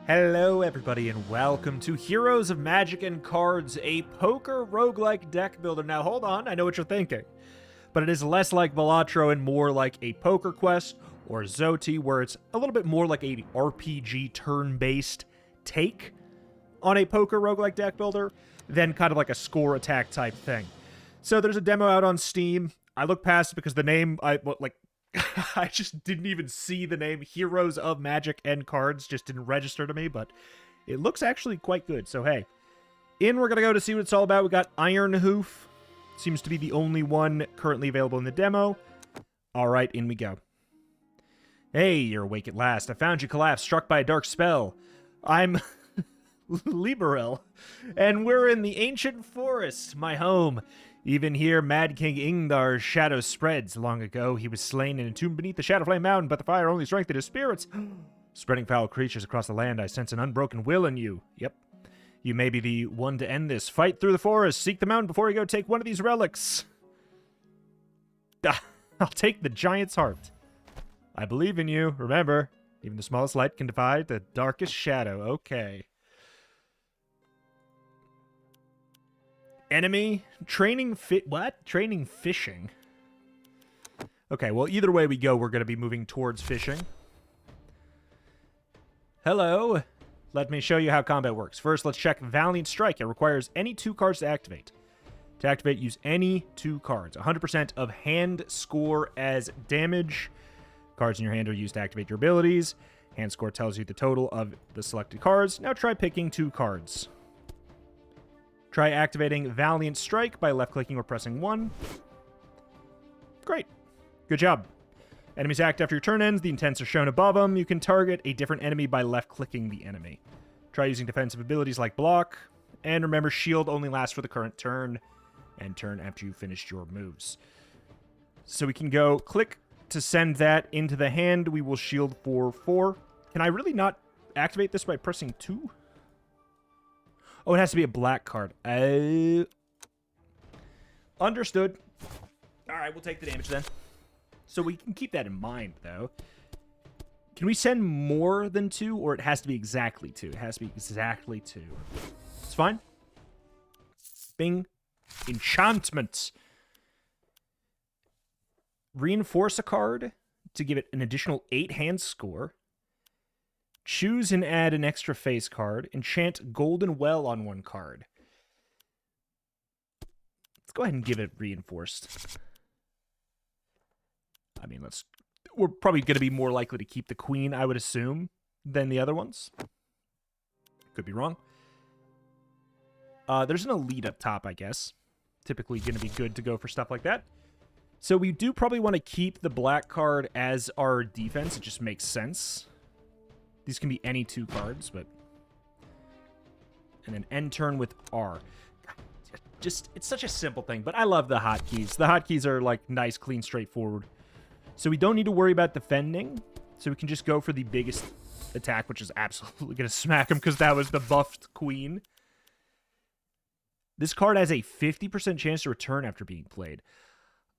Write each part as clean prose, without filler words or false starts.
Hello everybody and welcome to Heroes of Magic and Cards, a poker roguelike deck builder. Now hold on, I know what you're thinking, but it is less like Balatro and more like a Poker Quest or Zoti, where it's a little bit more like a RPG turn-based take on a poker roguelike deck builder than kind of like a score attack type thing. So there's a demo out on Steam. I looked past it because the name, I just didn't even see the name Heroes of Magic and Cards, just didn't register to me, but it looks actually quite good. So hey, we're gonna go to see what it's all about. We got Ironhoof, seems to be the only one currently available in the demo. All right, in we go. Hey, you're awake at last. I found you collapsed, struck by a dark spell. I'm Liberel, and we're in the ancient forest, my home. Even here, Mad King Ingdar's shadow spreads. Long ago, he was slain and entombed beneath the Shadowflame Mountain, but the fire only strengthened his spirits. Spreading foul creatures across the land, I sense an unbroken will in you. Yep. You may be the one to end this. Fight through the forest. Seek the mountain before you go take one of these relics. I'll take the giant's heart. I believe in you. Remember, even the smallest light can defy the darkest shadow. Okay. Enemy training training fishing. Okay, well, either way we go, we're going to be moving towards fishing. Hello. Let me show you how combat works. First, let's check Valiant Strike. It requires any 2 cards to activate. To activate, use any 2 cards. 100% of hand score as damage. Cards in your hand are used to activate your abilities. Hand score tells you the total of the selected cards. Now try picking 2 cards. Try activating Valiant Strike by left-clicking or pressing 1. Great. Good job. Enemies act after your turn ends. The intents are shown above them. You can target a different enemy by left-clicking the enemy. Try using defensive abilities like Block. And remember, Shield only lasts for the current turn and turn after you've finished your moves. So we can go click to send that into the hand. We will shield for 4. Can I really not activate this by pressing 2? Oh, it has to be a black card. Understood. All right, we'll take the damage then. So we can keep that in mind, though. Can we send more than 2, or it has to be exactly 2? It has to be exactly 2. It's fine. Bing. Enchantment. Reinforce a card to give it an additional 8 hand score. Choose and add an extra face card. Enchant Golden Well on 1 card. Let's go ahead and give it reinforced. I mean, we're probably going to be more likely to keep the queen, I would assume, than the other ones. Could be wrong. There's an elite up top, I guess. Typically going to be good to go for stuff like that. So we do probably want to keep the black card as our defense. It just makes sense. These can be any 2 cards, but... And then end turn with R. Just, it's such a simple thing, but I love the hotkeys. The hotkeys are, like, nice, clean, straightforward. So we don't need to worry about defending. So we can just go for the biggest attack, which is absolutely going to smack him, because that was the buffed queen. This card has a 50% chance to return after being played.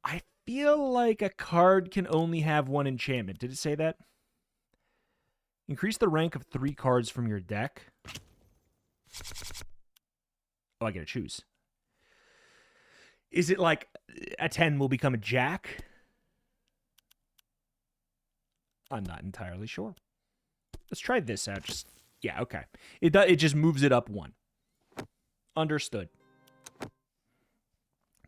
I feel like a card can only have 1 enchantment. Did it say that? Increase the rank of 3 cards from your deck. Oh, I gotta choose. Is it like a 10 will become a jack? I'm not entirely sure. Let's try this out. Yeah, okay. It just moves it up 1. Understood.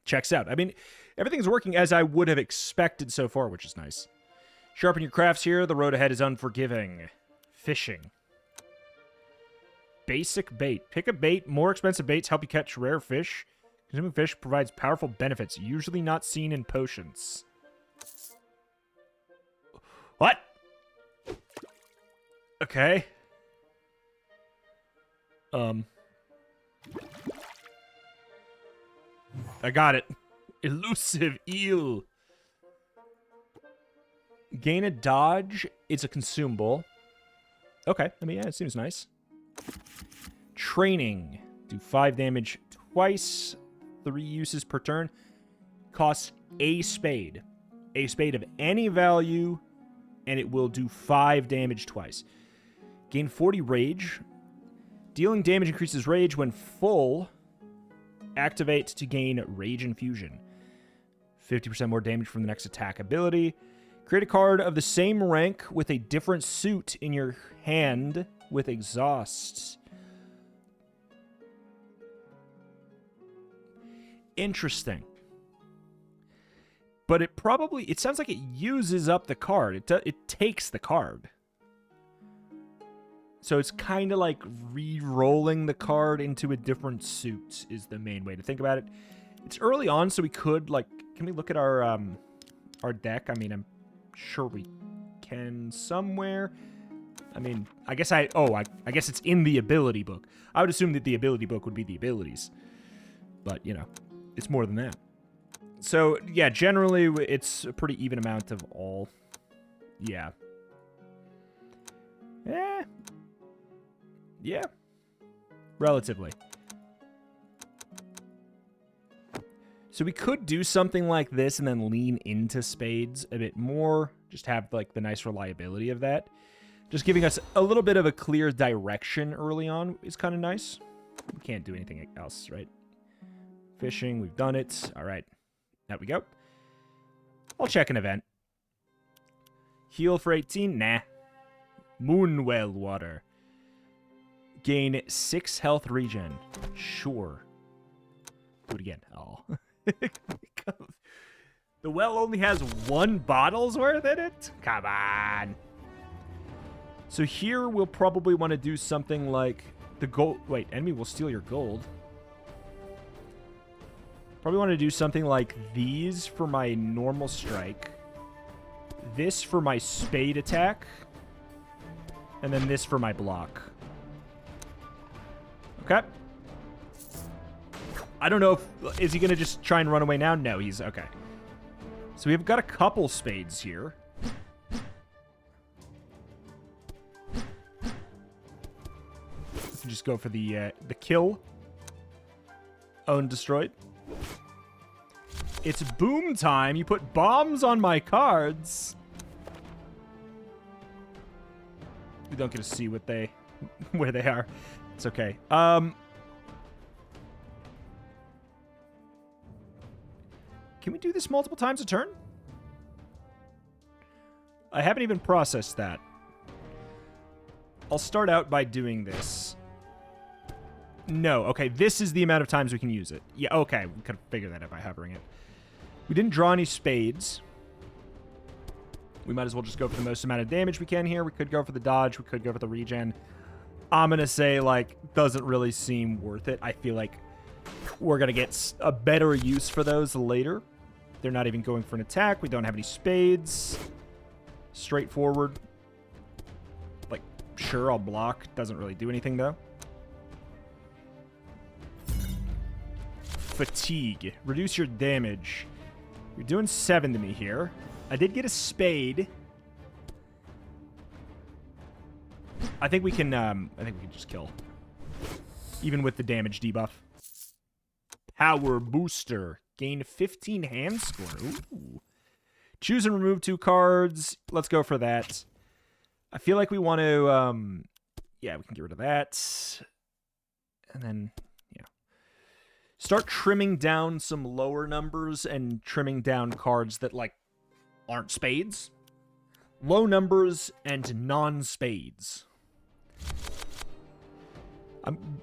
Checks out. I mean, everything's working as I would have expected so far, which is nice. Sharpen your crafts here. The road ahead is unforgiving. Fishing. Basic bait. Pick a bait. More expensive baits help you catch rare fish. Consuming fish provides powerful benefits, usually not seen in potions. What? Okay. I got it. Elusive eel. Gain a dodge. It's a consumable. Okay, I mean, yeah, it seems nice. Training. Do 5 damage twice. 3 uses per turn. Costs a spade. A spade of any value, and it will do 5 damage twice. Gain 40 rage. Dealing damage increases rage when full. Activate to gain rage infusion. 50% more damage from the next attack ability. Create a card of the same rank with a different suit in your hand with exhaust. Interesting. But it sounds like it uses up the card. It takes the card. So it's kind of like re-rolling the card into a different suit is the main way to think about it. It's early on, so we could, like, can we look at our deck? I mean, I'm sure we can somewhere. I mean, I guess I guess it's in the ability book. I would assume that the ability book would be the abilities. But, you know, it's more than that. So, yeah, generally, it's a pretty even amount of all. Yeah. Yeah. Relatively. So we could do something like this and then lean into spades a bit more. Just have, like, the nice reliability of that. Just giving us a little bit of a clear direction early on is kind of nice. We can't do anything else, right? Fishing, we've done it. All right. There we go. I'll check an event. Heal for 18? Nah. Moonwell water. Gain 6 health regen. Sure. Do it again. Oh. The well only has 1 bottle's worth in it? Come on. So here we'll probably want to do something like the gold. Wait, enemy will steal your gold. Probably want to do something like these for my normal strike. This for my spade attack. And then this for my block. Okay. I don't know if... Is he going to just try and run away now? No, he's... Okay. So we've got a couple spades here. We can just go for the kill. Own destroyed. It's boom time. You put bombs on my cards. We don't get to see what where they are. It's okay. Can we do this multiple times a turn? I haven't even processed that. I'll start out by doing this. No, okay, this is the amount of times we can use it. Yeah, okay, we could figure that out by hovering it. We didn't draw any spades. We might as well just go for the most amount of damage we can here. We could go for the dodge. We could go for the regen. I'm going to say, like, doesn't really seem worth it. I feel like we're going to get a better use for those later. They're not even going for an attack. We don't have any spades. Straightforward. Like, sure, I'll block. Doesn't really do anything, though. Fatigue. Reduce your damage. You're doing 7 to me here. I did get a spade. I think we can just kill. Even with the damage debuff. Power booster. Gain 15 hand score. Ooh. Choose and remove 2 cards. Let's go for that. I feel like we want to, yeah, we can get rid of that. And then, yeah. Start trimming down some lower numbers and trimming down cards that, like, aren't spades. Low numbers and non-spades. I'm,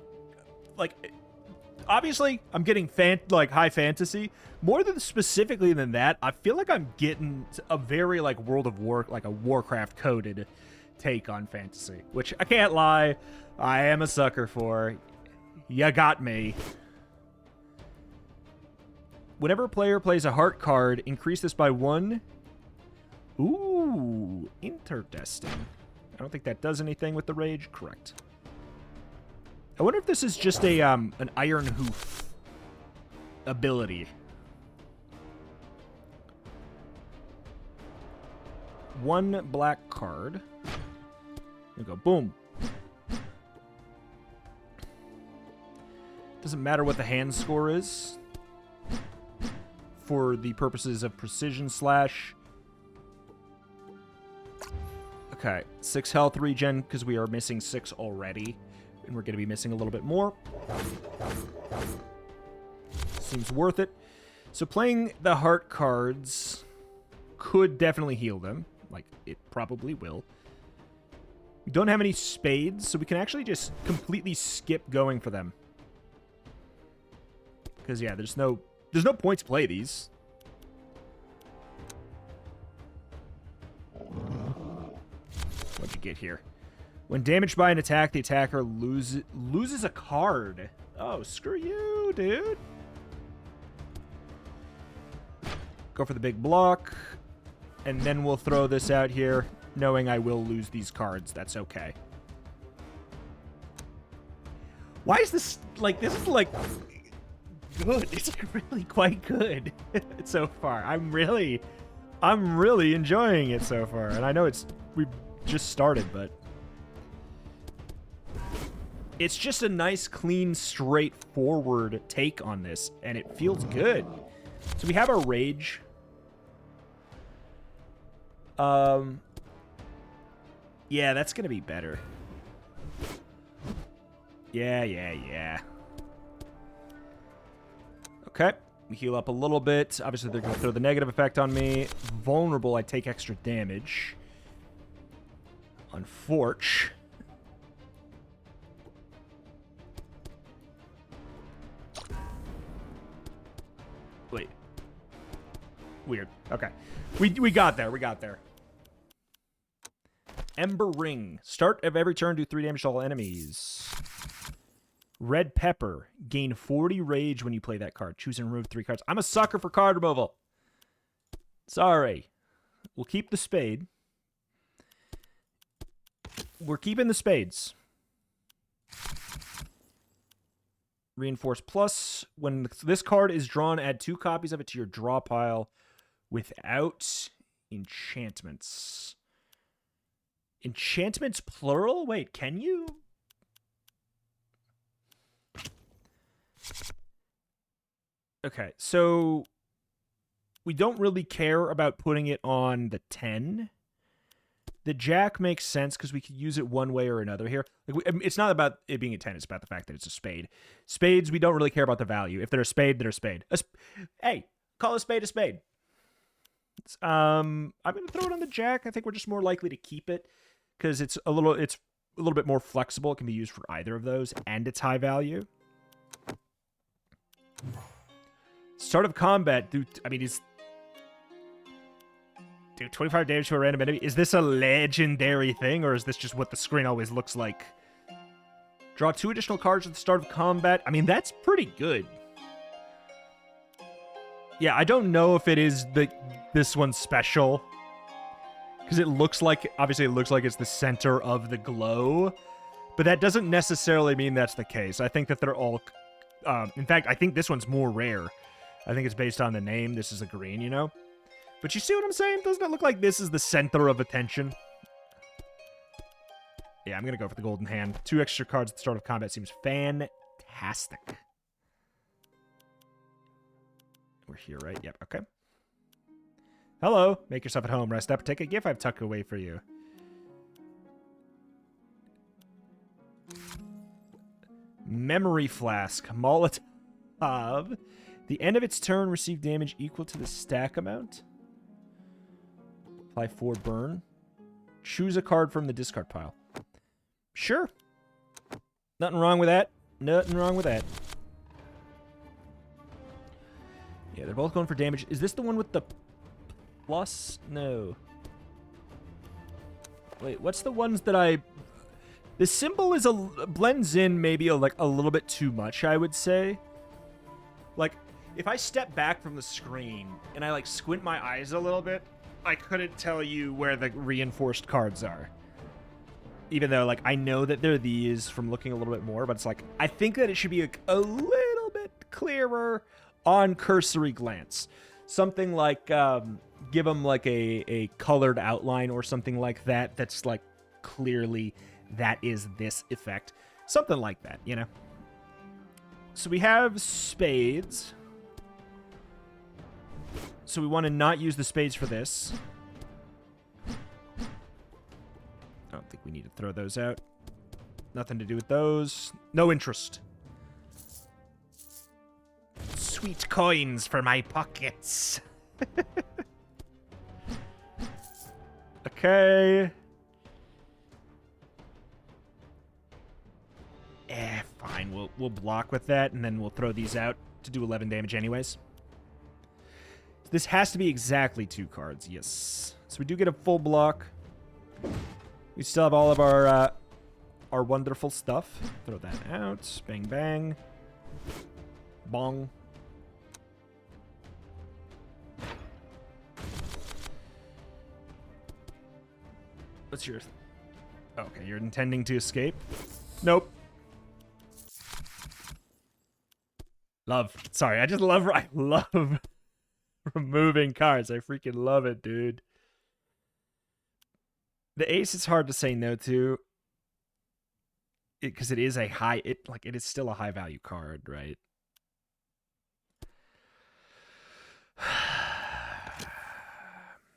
like, obviously, I'm getting high fantasy. More than specifically than that, I feel like I'm getting a very, like, a Warcraft coded take on fantasy, which I can't lie, I am a sucker for. You got me. Whenever a player plays a heart card, increase this by 1. Ooh, interesting. I don't think that does anything with the rage. Correct. I wonder if this is just a an Iron Hoof ability. 1 black card. We go boom. Doesn't matter what the hand score is. For the purposes of precision slash. Okay, 6 health regen because we are missing 6 already. And we're going to be missing a little bit more. Seems worth it. So playing the heart cards could definitely heal them. Like, it probably will. We don't have any spades, so we can actually just completely skip going for them. Because, yeah, there's no point to play these. What'd you get here? When damaged by an attack, the attacker loses a card. Oh, screw you, dude. Go for the big block. And then we'll throw this out here, knowing I will lose these cards. That's okay. Why is this, like, this is, like, good. It's, like, really quite good so far. I'm really enjoying it so far. And I know we've just started, but it's just a nice, clean, straightforward take on this, and it feels good. So we have our Rage. Yeah, that's gonna be better. Yeah. Okay, we heal up a little bit. Obviously, they're gonna throw the negative effect on me. Vulnerable, I take extra damage. Unfortunate. Wait. Weird. Okay. We got there. We got there. Ember Ring. Start of every turn, do 3 damage to all enemies. Red Pepper. Gain 40 rage when you play that card. Choose and remove 3 cards. I'm a sucker for card removal. Sorry. We'll keep the spade. We're keeping the spades. Reinforce Plus. When this card is drawn, add 2 copies of it to your draw pile without enchantments. Enchantments plural? Wait, can you? Okay, so we don't really care about putting it on the 10. The Jack makes sense because we could use it one way or another here. Like it's not about it being a 10, it's about the fact that it's a spade. Spades, we don't really care about the value. If they're a spade, they're a spade. Hey, call a spade a spade. I'm going to throw it on the Jack. I think we're just more likely to keep it because it's a little bit more flexible. It can be used for either of those, and it's high value. Start of combat, dude. I mean, do 25 damage to a random enemy. Is this a legendary thing, or is this just what the screen always looks like? Draw 2 additional cards at the start of combat. I mean, that's pretty good. Yeah, I don't know if it is this one's special. Because it looks like, obviously it looks like it's the center of the glow. But that doesn't necessarily mean that's the case. I think that they're all... in fact, I think this one's more rare. I think it's based on the name. This is a green, you know? But you see what I'm saying? Doesn't it look like this is the center of attention? Yeah, I'm going to go for the golden hand. 2 extra cards at the start of combat seems fantastic. We're here, right? Yep, okay. Hello. Make yourself at home. Rest up. Take a gift I've tucked away for you. Memory Flask. Molotov. The end of its turn, receive damage equal to the stack amount. Apply 4 burn. Choose a card from the discard pile. Sure. Nothing wrong with that. Nothing wrong with that. Yeah, they're both going for damage. Is this the one with the plus? No. Wait, what's the ones that I... The symbol is blends in maybe like a little bit too much, I would say. Like, if I step back from the screen and I like squint my eyes a little bit, I couldn't tell you where the reinforced cards are. Even though, like, I know that they're these from looking a little bit more, but it's like, I think that it should be a little bit clearer on cursory glance. Something like, give them like a colored outline or something like that. That's like clearly that is this effect. Something like that, you know? So we have spades. So we want to not use the spades for this. we need to throw those out. Nothing to do with those. No interest. Sweet coins for my pockets. Okay. Fine. We'll block with that, and then we'll throw these out to do 11 damage anyways. This has to be exactly 2 cards. Yes. So we do get a full block. We still have all of our wonderful stuff. Throw that out. Bang, bang. Bong. What's your... Okay, you're intending to escape? Nope. Love. Sorry, I love removing cards. I freaking love it, dude. The ace is hard to say no to. Because it is a high... It is still a high value card, right?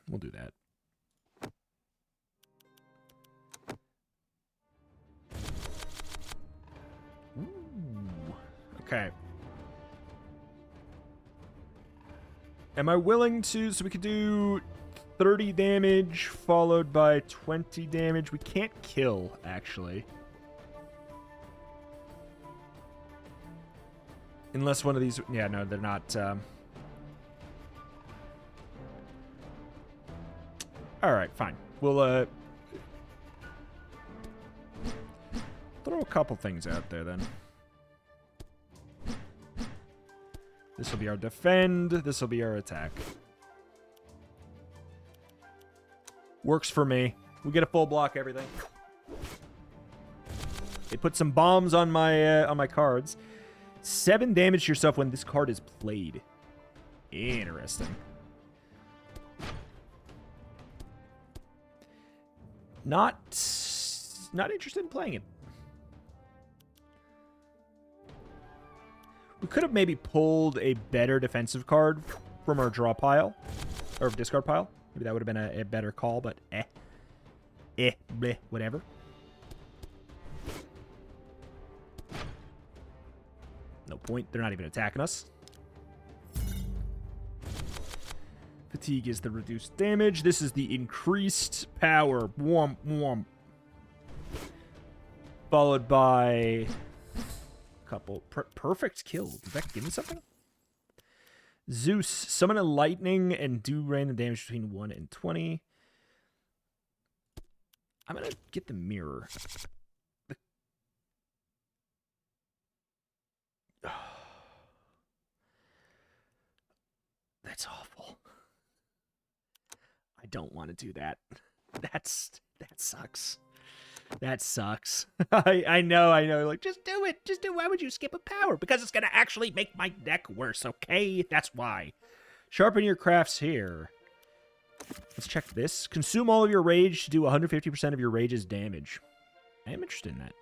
We'll do that. Ooh. Okay. Am I willing to... So we could do 30 damage followed by 20 damage. We can't kill, actually. Unless one of these... Yeah, no, they're not... Alright, fine. We'll, throw a couple things out there, then. This will be our defend. This will be our attack. Works for me. We get a full block, everything. They put some bombs on my cards. 7 damage to yourself when this card is played. Interesting. Not interested in playing it. We could have maybe pulled a better defensive card from our draw pile. Or discard pile. Maybe that would have been a better call, but bleh, whatever. No point. They're not even attacking us. Fatigue is the reduced damage. This is the increased power. Womp, womp. Followed by a couple. Perfect kill. Did that give me something? Zeus. Summon a lightning and do random damage between 1 and 20. I'm going to get the mirror. That's awful. I don't want to do that. That sucks. That sucks. I know. Like, just do it. Just do it. Why would you skip a power? Because it's going to actually make my deck worse, okay? That's why. Sharpen your crafts here. Let's check this. Consume all of your rage to do 150% of your rage's damage. I am interested in that.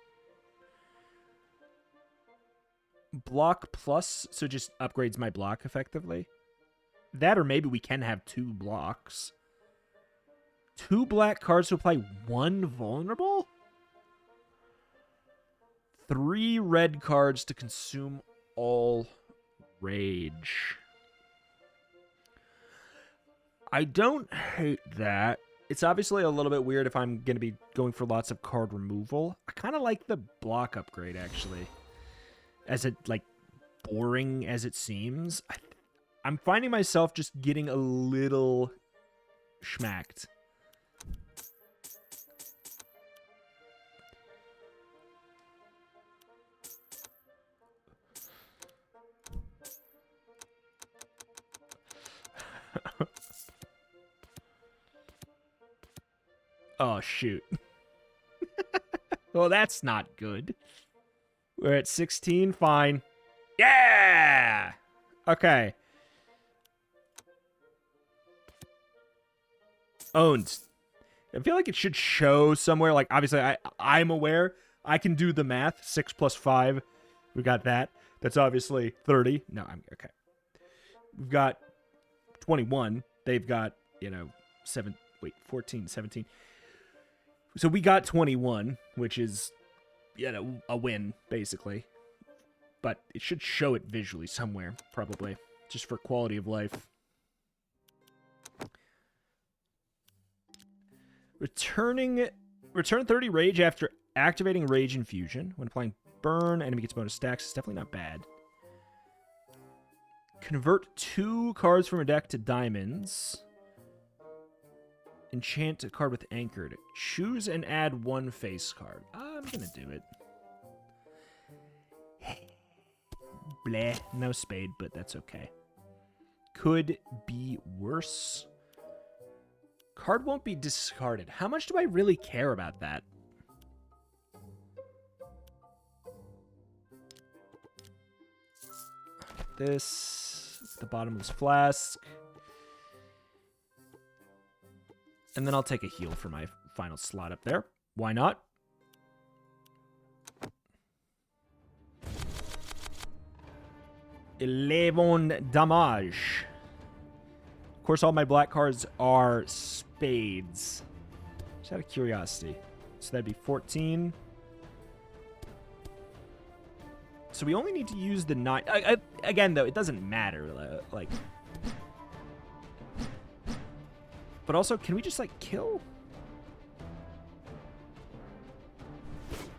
Block plus, so just upgrades my block effectively. That, or maybe we can have 2 blocks. 2 black cards to apply 1 vulnerable? 3 red cards to consume all rage. I don't hate that. It's obviously a little bit weird if I'm going to be going for lots of card removal. I kind of like the block upgrade, actually. As it, like, boring as it seems. I'm finding myself just getting a little schmacked. Oh, shoot. Well, that's not good. We're at 16. Fine. Yeah! Okay. Owned. I feel like it should show somewhere. Like, obviously, I'm aware. I can do the math. 6 plus 5. We got that. That's obviously 30. No, I'm okay. We've got 21. They've got, 14, 17. So we got 21, which is, you know, a win, basically. But it should show it visually somewhere, probably. Just for quality of life. Return 30 rage after activating Rage Infusion. When applying burn, enemy gets bonus stacks. It's definitely not bad. Convert 2 cards from a deck to diamonds. Enchant a card with Anchored. Choose and add 1 face card. I'm gonna do it. Bleh, no spade, but that's okay. Could be worse. Card won't be discarded. How much do I really care about that? This, the bottomless flask. And then I'll take a heal for my final slot up there. Why not? Eleven damage. Of course, all my black cards are spades. Just out of curiosity. So that'd be 14. So we only need to use the 9. Again, though, it doesn't matter. Like, but also, can we just, like, kill?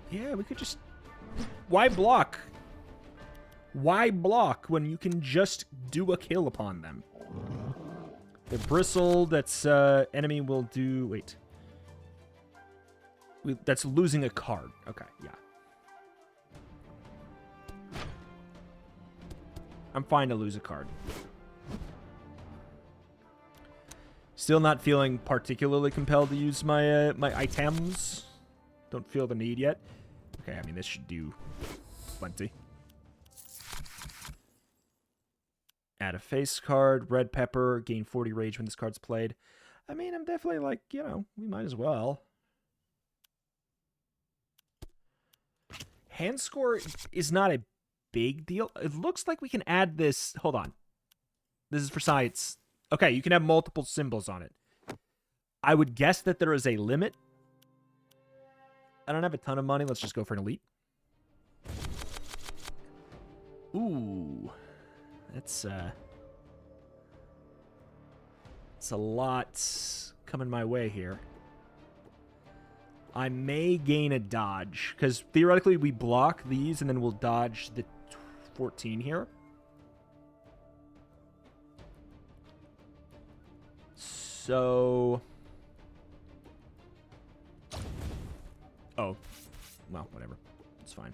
Yeah, we could just... Why block? Why block when you can just do a kill upon them? The bristle, that's enemy will do... Wait. That's losing a card. Okay, yeah. I'm fine to lose a card. Still not feeling particularly compelled to use my my items. Don't feel the need yet. Okay, I mean, this should do plenty. Add a face card, red pepper, gain 40 rage when this card's played. I mean, I'm definitely like, you know, we might as well. Hand score is not a big deal. It looks like we can add this. Hold on. This is for science. Okay, you can have multiple symbols on it. I would guess that there is a limit. I don't have a ton of money. Let's just go for an elite. Ooh. That's a lot coming my way here. I may gain a dodge, because theoretically we block these and then we'll dodge the 14 here. So... Oh. Well, whatever. It's fine.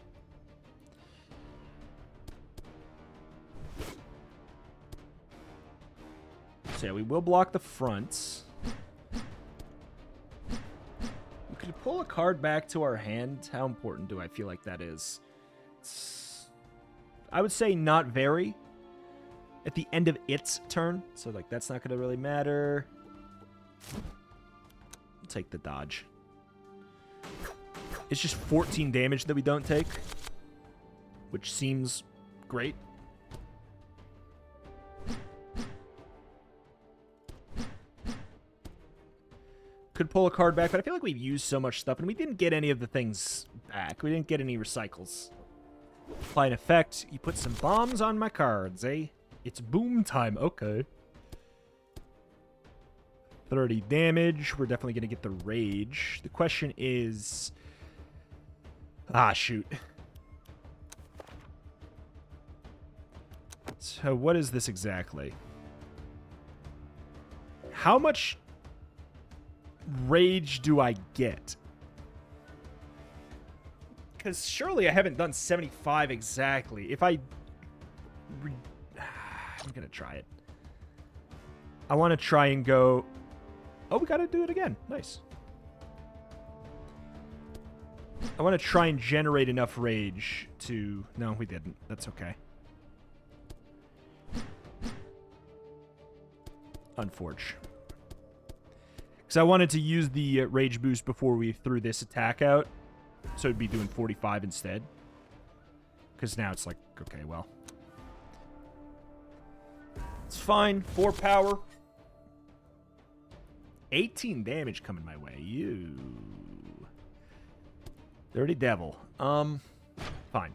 So yeah, we will block the fronts. We could pull a card back to our hand. How important do I feel like that is? I would say not very. At the end of its turn. So, like, that's not going to really matter. We'll take the dodge. It's just 14 damage that we don't take. Which seems great. Could pull a card back, but I feel like we've used so much stuff, and we didn't get any of the things back. We didn't get any recycles. Apply an effect. You put some bombs on my cards, eh? It's boom time. Okay. 30 damage. We're definitely going to get the rage. The question is... Ah, shoot. So what is this exactly? How much... rage do I get? Because surely I haven't done 75 exactly. If I... I'm going to try it. I want to try and go... Oh, we got to do it again. Nice. I want to try and generate enough rage to... No, we didn't. That's okay. Unforge. Because I wanted to use the rage boost before we threw this attack out. So it'd be doing 45 instead. Because now it's like, okay, well. It's fine. 4 power. 18 damage coming my way. You. Dirty Devil. Fine.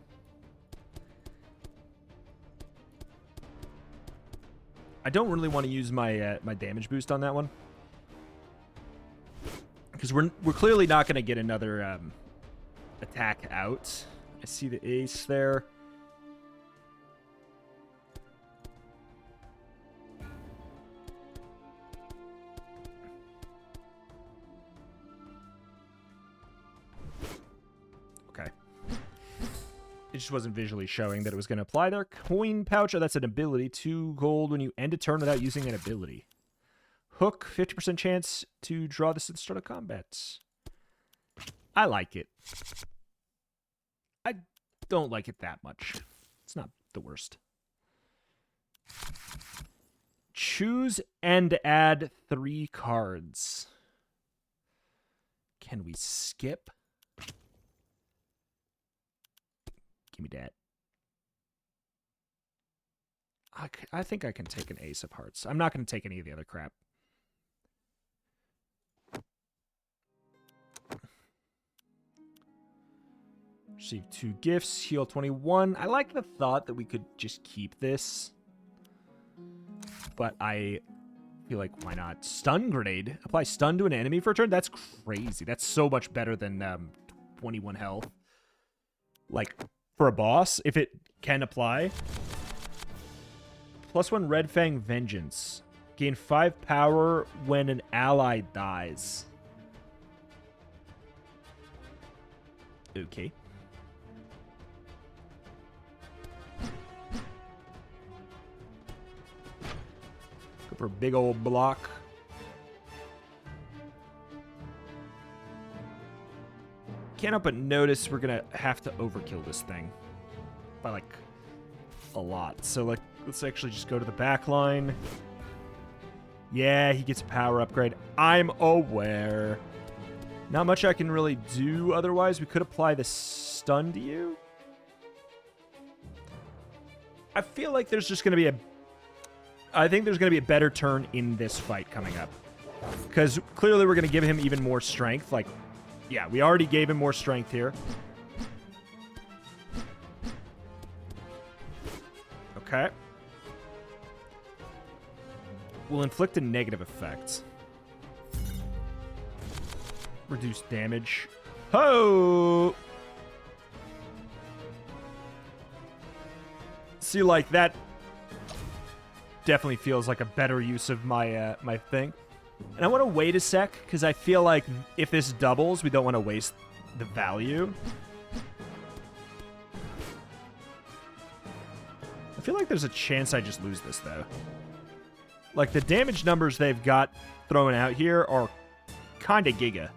I don't really want to use my my damage boost on that one, because we're clearly not going to get another attack out. I see the ace there. Okay. It just wasn't visually showing that it was going to apply there. Coin pouch. Oh, that's an ability. 2 gold when you end a turn without using an ability. Hook. 50% chance to draw this at the start of combat. I like it. I don't like it that much. It's not the worst. Choose and add 3 cards. Can we skip? Give me that. I think I can take an Ace of Hearts. I'm not going to take any of the other crap. Receive 2 gifts. Heal 21. I like the thought that we could just keep this. But I feel like, why not? Stun Grenade. Apply stun to an enemy for a turn? That's crazy. That's so much better than 21 health. Like, for a boss, if it can apply. +1 Red Fang Vengeance. Gain 5 power when an ally dies. Okay. Go for a big old block. Can't help but notice we're gonna have to overkill this thing by like a lot. So like, let's actually just go to the back line. Yeah, he gets a power upgrade. I'm aware. Not much I can really do otherwise. We could apply the stun to you. I feel like there's just going to be a... I think there's going to be a better turn in this fight coming up. Because clearly we're going to give him even more strength. Like, yeah, we already gave him more strength here. Okay. Will inflict a negative effect. Reduce damage. Ho! See, like, that definitely feels like a better use of my my thing. And I want to wait a sec, because I feel like if this doubles, we don't want to waste the value. I feel like there's a chance I just lose this, though. Like, the damage numbers they've got thrown out here are kind of giga.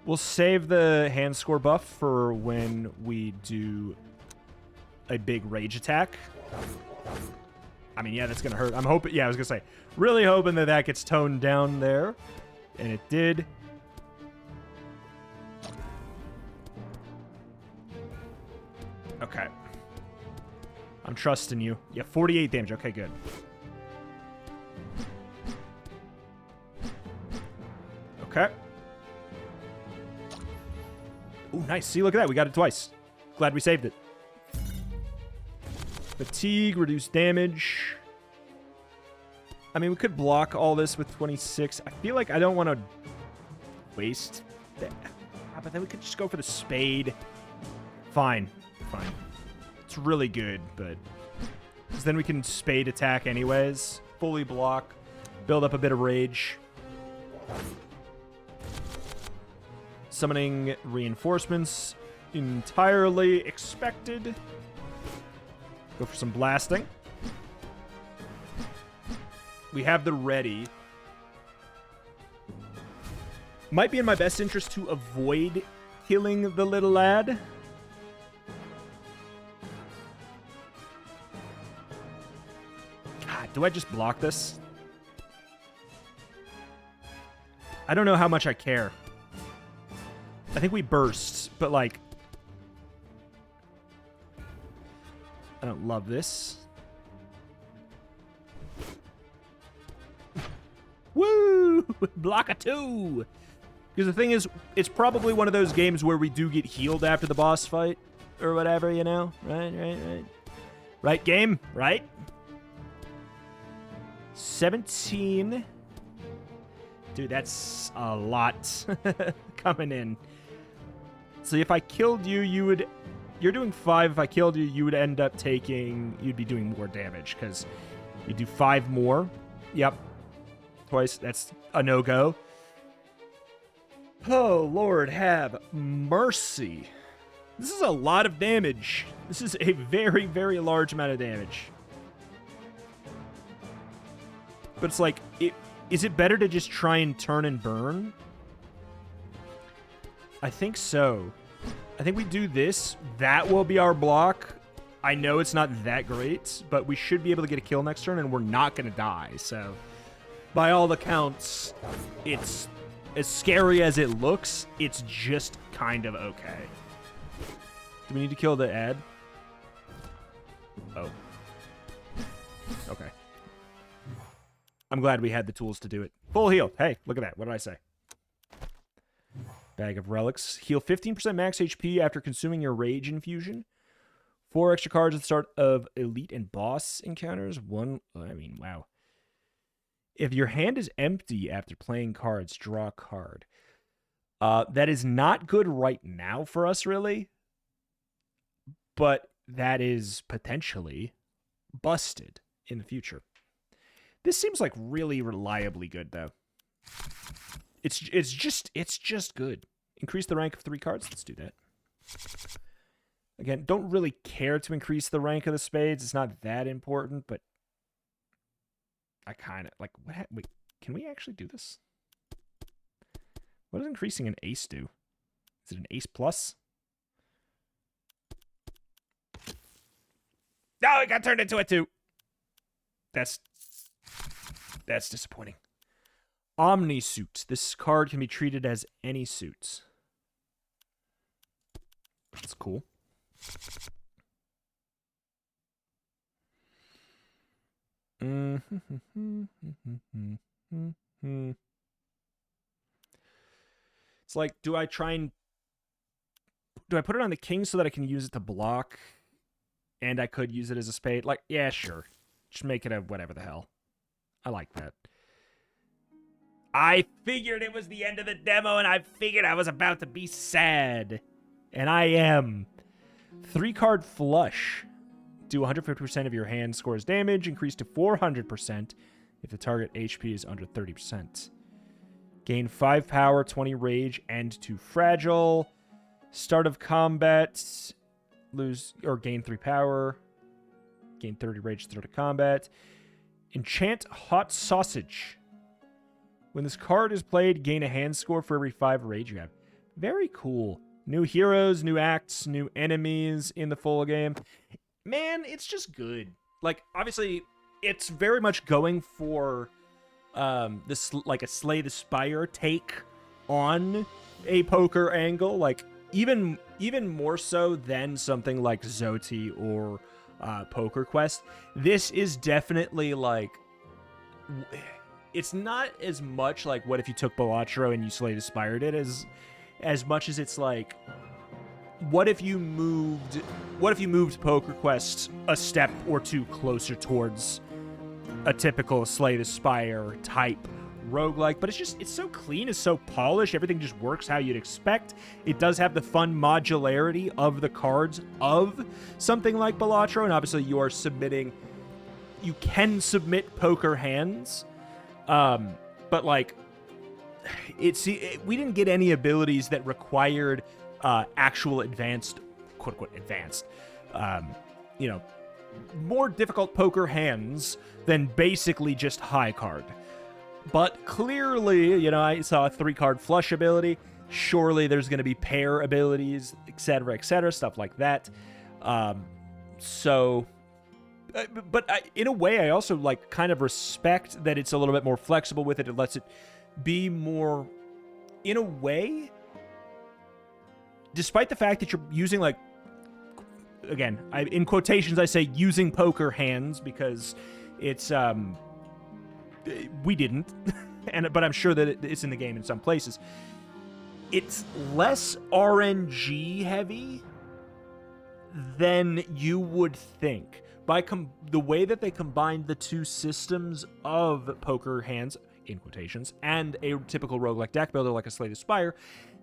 We'll save the hand score buff for when we do a big rage attack. I mean, yeah, that's going to hurt. I'm hoping... Yeah, I was going to say, really hoping that that gets toned down there. And it did. Okay. I'm trusting you. Yeah, 48 damage. Okay, good. Okay. Ooh, nice. See, look at that. We got it twice. Glad we saved it. Fatigue, reduce damage. I mean, we could block all this with 26. I feel like I don't want to waste that. But then we could just go for the spade. Fine. Fine. It's really good, but... Because then we can spade attack anyways. Fully block. Build up a bit of rage. Summoning reinforcements. Entirely expected. Go for some blasting. We have the ready. Might be in my best interest to avoid killing the little lad. God, do I just block this? I don't know how much I care. I think we burst, but like... I don't love this. Block a 2! Because the thing is, it's probably one of those games where we do get healed after the boss fight. Or whatever, you know? Right. Right, game? Right? 17. Dude, that's a lot coming in. So if I killed you, you would... You're doing 5. If I killed you, you would end up taking... You'd be doing more damage, because you do 5 more. Yep. Twice. That's a no-go. Oh, Lord, have mercy. This is a lot of damage. This is a very, very large amount of damage. But it's like, is it better to just try and turn and burn? I think so. I think we do this. That will be our block. I know it's not that great, but we should be able to get a kill next turn, and we're not going to die. So, by all accounts, it's as scary as it looks. It's just kind of okay. Do we need to kill the ad? Oh. Okay. I'm glad we had the tools to do it. Full heal. Hey, look at that. What did I say? Bag of relics. Heal 15% max HP after consuming your rage infusion. 4 extra cards at the start of elite and boss encounters. Wow. If your hand is empty after playing cards, draw a card. That is not good right now for us, really. But that is potentially busted in the future. This seems like really reliably good, though. It's just good. Increase the rank of 3 cards. Let's do that. Again, don't really care to increase the rank of the spades. It's not that important, but I kind of like. Wait, can we actually do this? What does increasing an ace do? Is it an ace plus? No, it got turned into a 2. That's disappointing. Omni suit. This card can be treated as any suits. That's cool. It's like, do I put it on the king so that I can use it to block? And I could use it as a spade? Like, yeah, sure. Just make it a whatever the hell. I like that. I figured it was the end of the demo, and I figured I was about to be sad. And I am. 3-card flush. Do 150% of your hand scores damage. Increase to 400% if the target HP is under 30%. Gain 5 power, 20 rage, and 2 fragile. Start of combat. Lose or gain 3 power. Gain 30 rage, start of combat. Enchant Hot Sausage. When this card is played, gain a hand score for every 5 rage you have. Very cool. New heroes, new acts, new enemies in the full game. Man, it's just good. Like, obviously, it's very much going for this, like, a Slay the Spire take on a poker angle. Like, even more so than something like Zoti or Poker Quest. This is definitely, like... It's not as much like what if you took Balatro and you Slay the Spire did as much as it's like, what if you moved Poker Quest a step or 2 closer towards a typical Slay the Spire type roguelike, but it's so clean, it's so polished, everything just works how you'd expect. It does have the fun modularity of the cards of something like Balatro, and obviously you can submit poker hands. But like, we didn't get any abilities that required actual advanced, quote unquote advanced, more difficult poker hands than basically just high card. But clearly, I saw a 3-card flush ability. Surely there's going to be pair abilities, etc., stuff like that. But in a way, I also like kind of respect that it's a little bit more flexible with it. It lets it be more, in a way, despite the fact that you're using, like, again, in quotations, I say using poker hands because it's, we didn't. but I'm sure that it's in the game in some places. It's less RNG heavy than you would think. By the way that they combined the two systems of poker hands, in quotations, and a typical roguelike deck builder like a Slay the Spire,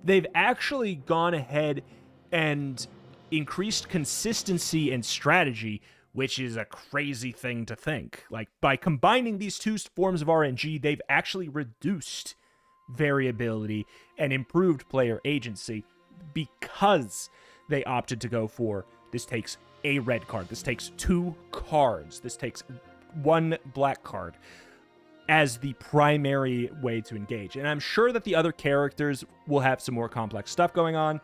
they've actually gone ahead and increased consistency and strategy, which is a crazy thing to think. Like, by combining these two forms of RNG, they've actually reduced variability and improved player agency because they opted to go for, this takes a red card, this takes 2 cards, this takes 1 black card as the primary way to engage. And I'm sure that the other characters will have some more complex stuff going on,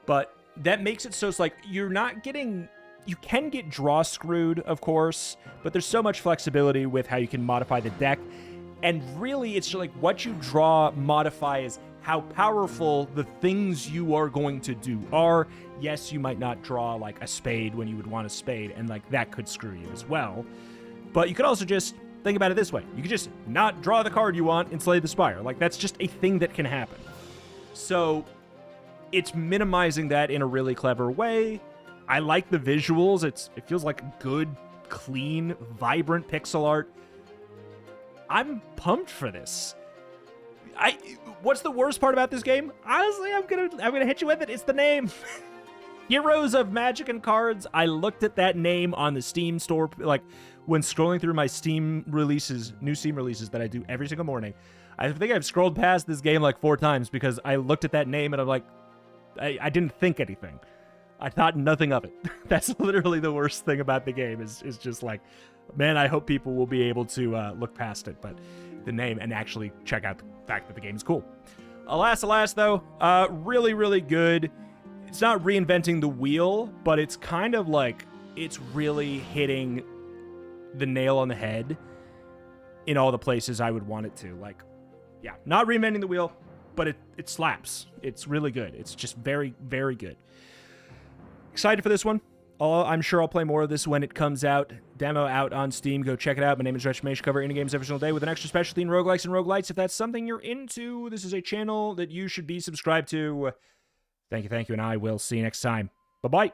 but that makes it so it's like you're not getting... You can get draw screwed, of course, but there's so much flexibility with how you can modify the deck. And really, it's just like what you draw modifies how powerful the things you are going to do are. Yes, you might not draw like a spade when you would want a spade, and like that could screw you as well. But you could also just think about it this way. You could just not draw the card you want and Slay the Spire. Like, that's just a thing that can happen. So it's minimizing that in a really clever way. I like the visuals. It feels like good, clean, vibrant pixel art. I'm pumped for this. What's the worst part about this game? Honestly, I'm gonna hit you with it. It's the name. Heroes of Magic and Cards. I looked at that name on the Steam store, like when scrolling through my Steam releases, new Steam releases that I do every single morning. I think I've scrolled past this game like 4 times because I looked at that name and I'm like, I didn't think anything. I thought nothing of it. That's literally the worst thing about the game is just like, man, I hope people will be able to look past it, but the name, and actually check out the fact that the game is cool. Alas, though, really, really good. It's not reinventing the wheel, but it's kind of like, it's really hitting the nail on the head in all the places I would want it to. Like, yeah, not reinventing the wheel, but it slaps. It's really good. It's just very, very good. Excited for this one. I'm sure I'll play more of this when it comes out. Demo out on Steam. Go check it out. My name is Retchmation. Cover indie games every single day with an extra specialty in roguelikes and roguelites. If that's something you're into, this is a channel that you should be subscribed to. Thank you, and I will see you next time. Bye-bye.